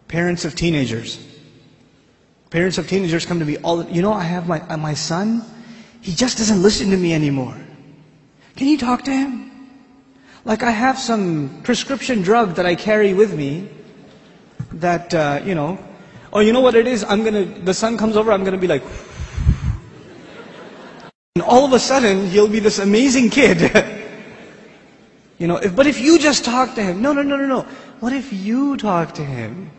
Parents of teenagers. Parents of teenagers come to me all the time. You know, I have my son, he just doesn't listen to me anymore. Can you talk to him? Like I have some prescription drug that I carry with me that, you know, or you know what it is? The son comes over, I'm going to be like, and all of a sudden, he'll be this amazing kid. You know, but if you just talk to him, no. What if you talk to him?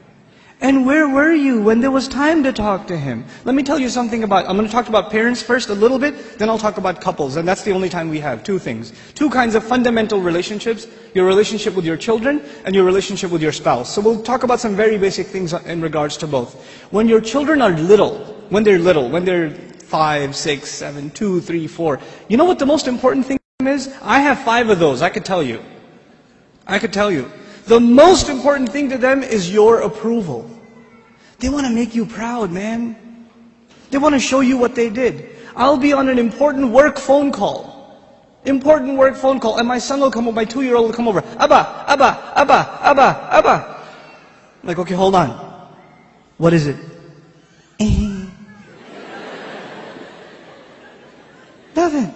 And where were you when there was time to talk to him? Let me tell you something about, I'm going to talk about parents first a little bit, then I'll talk about couples, and that's the only time we have. Two things. Two kinds of fundamental relationships, your relationship with your children and your relationship with your spouse. So we'll talk about some very basic things in regards to both. When your children are little, when they're 5, 6, 7, 2, 3, 4, you know what the most important thing is? I have 5 of those, I could tell you. The most important thing to them is your approval. They want to make you proud, man. They want to show you what they did. I'll be on an important work phone call. And my son will come over, my 2-year-old will come over. Abba. I'm like, okay, hold on. What is it? Nothing.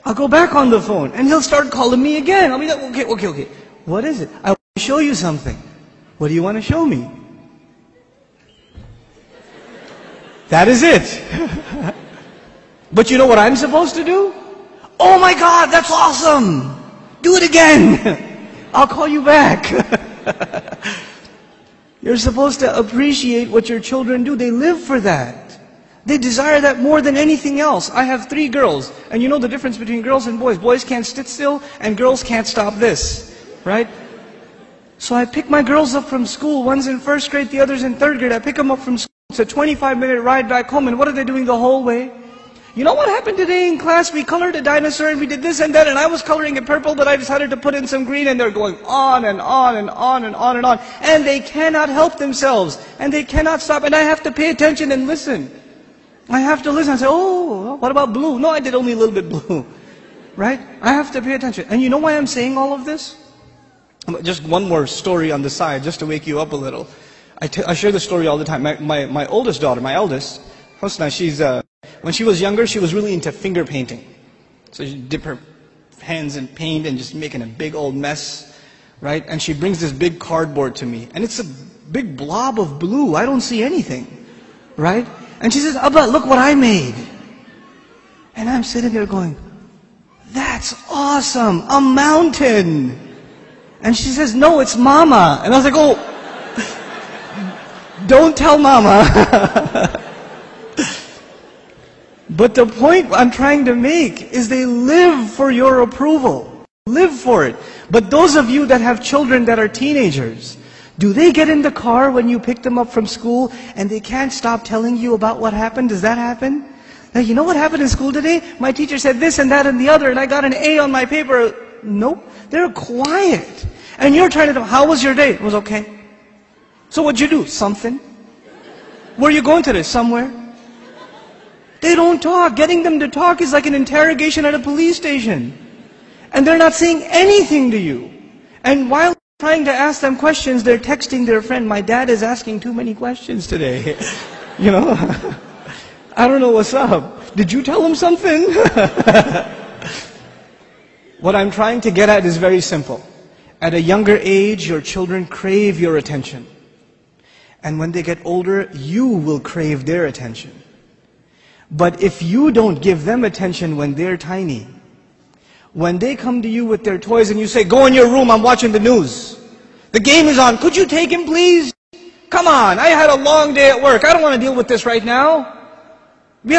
I'll go back on the phone and he'll start calling me again. I'll be like, okay. What is it? I want to show you something. What do you want to show me? That is it. But you know what I'm supposed to do? Oh my God, that's awesome. Do it again. I'll call you back. You're supposed to appreciate what your children do. They live for that. They desire that more than anything else. I have 3 girls, and you know the difference between girls and boys. Boys can't sit still, and girls can't stop this. Right? So I pick my girls up from school. One's in 1st grade, the other's in 3rd grade. I pick them up from school. It's a 25-minute ride back home. And what are they doing the whole way? You know what happened today in class? We colored a dinosaur and we did this and that. And I was coloring it purple, but I decided to put in some green. And they're going on and on and on and on and on. And they cannot help themselves. And they cannot stop. And I have to pay attention and listen. I have to listen and say, oh, what about blue? No, I did only a little bit blue. Right? I have to pay attention. And you know why I'm saying all of this? Just one more story on the side, just to wake you up a little. I share this story all the time. My oldest daughter, my eldest, Hosna, when she was younger, she was really into finger painting. So she'd dip her hands in paint and just making a big old mess, right? And she brings this big cardboard to me. And it's a big blob of blue. I don't see anything, right? And she says, Abba, look what I made. And I'm sitting there going, that's awesome, a mountain. And she says, no, it's Mama. And I was like, oh, don't tell Mama. But the point I'm trying to make is they live for your approval. Live for it. But those of you that have children that are teenagers, do they get in the car when you pick them up from school and they can't stop telling you about what happened? Does that happen? Now, you know what happened in school today? My teacher said this and that and the other and I got an A on my paper. Nope. They're quiet. And you're trying to know, how was your day? It was okay. So what'd you do? Something. Where are you going today? Somewhere. They don't talk. Getting them to talk is like an interrogation at a police station. And they're not saying anything to you. And while trying to ask them questions, they're texting their friend, my dad is asking too many questions today. You know? I don't know what's up. Did you tell him something? What I'm trying to get at is very simple. At a younger age, your children crave your attention. And when they get older, you will crave their attention. But if you don't give them attention when they're tiny, when they come to you with their toys and you say, go in your room, I'm watching the news. The game is on, could you take him please? Come on, I had a long day at work. I don't want to deal with this right now. I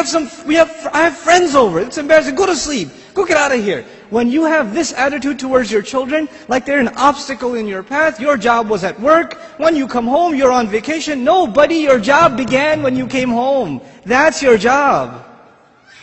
have friends over. It's embarrassing. Go to sleep. Go get out of here. When you have this attitude towards your children, like they're an obstacle in your path, your job was at work. When you come home, you're on vacation. No, buddy, your job began when you came home. That's your job.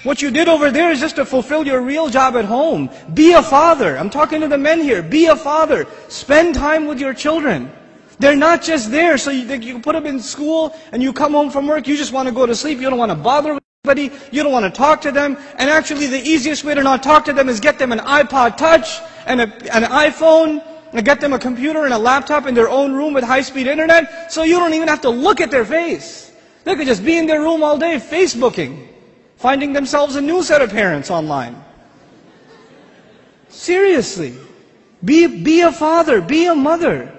What you did over there is just to fulfill your real job at home. Be a father. I'm talking to the men here. Be a father. Spend time with your children. They're not just there so you put them in school and you come home from work, you just want to go to sleep. You don't want to bother with you don't want to talk to them, and actually the easiest way to not talk to them is get them an iPod Touch and an iPhone, and get them a computer and a laptop in their own room with high-speed internet, so you don't even have to look at their face. They could just be in their room all day Facebooking, finding themselves a new set of parents online. Seriously, be a father, be a mother.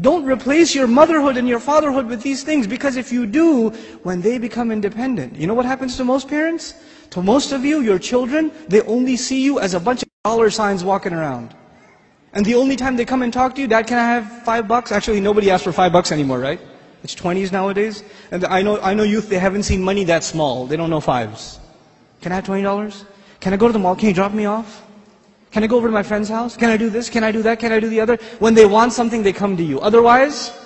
Don't replace your motherhood and your fatherhood with these things, because if you do, when they become independent, you know what happens to most parents? To most of you, your children, they only see you as a bunch of dollar signs walking around. And the only time they come and talk to you, Dad, can I have $5? Actually, nobody asks for $5 anymore, right? It's 20s nowadays. And I know youth, they haven't seen money that small. They don't know fives. Can I have $20? Can I go to the mall? Can you drop me off? Can I go over to my friend's house? Can I do this? Can I do that? Can I do the other? When they want something, they come to you. Otherwise,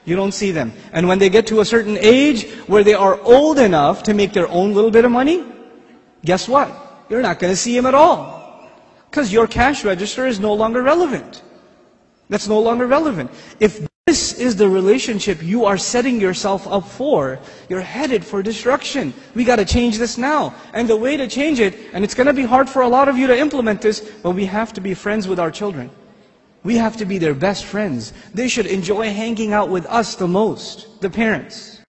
you don't see them. And when they get to a certain age where they are old enough to make their own little bit of money, guess what? You're not going to see them at all. Because your cash register is no longer relevant. That's no longer relevant. If this is the relationship you are setting yourself up for, you're headed for destruction. We got to change this now. And the way to change it, and it's going to be hard for a lot of you to implement this, but we have to be friends with our children. We have to be their best friends. They should enjoy hanging out with us the most, the parents.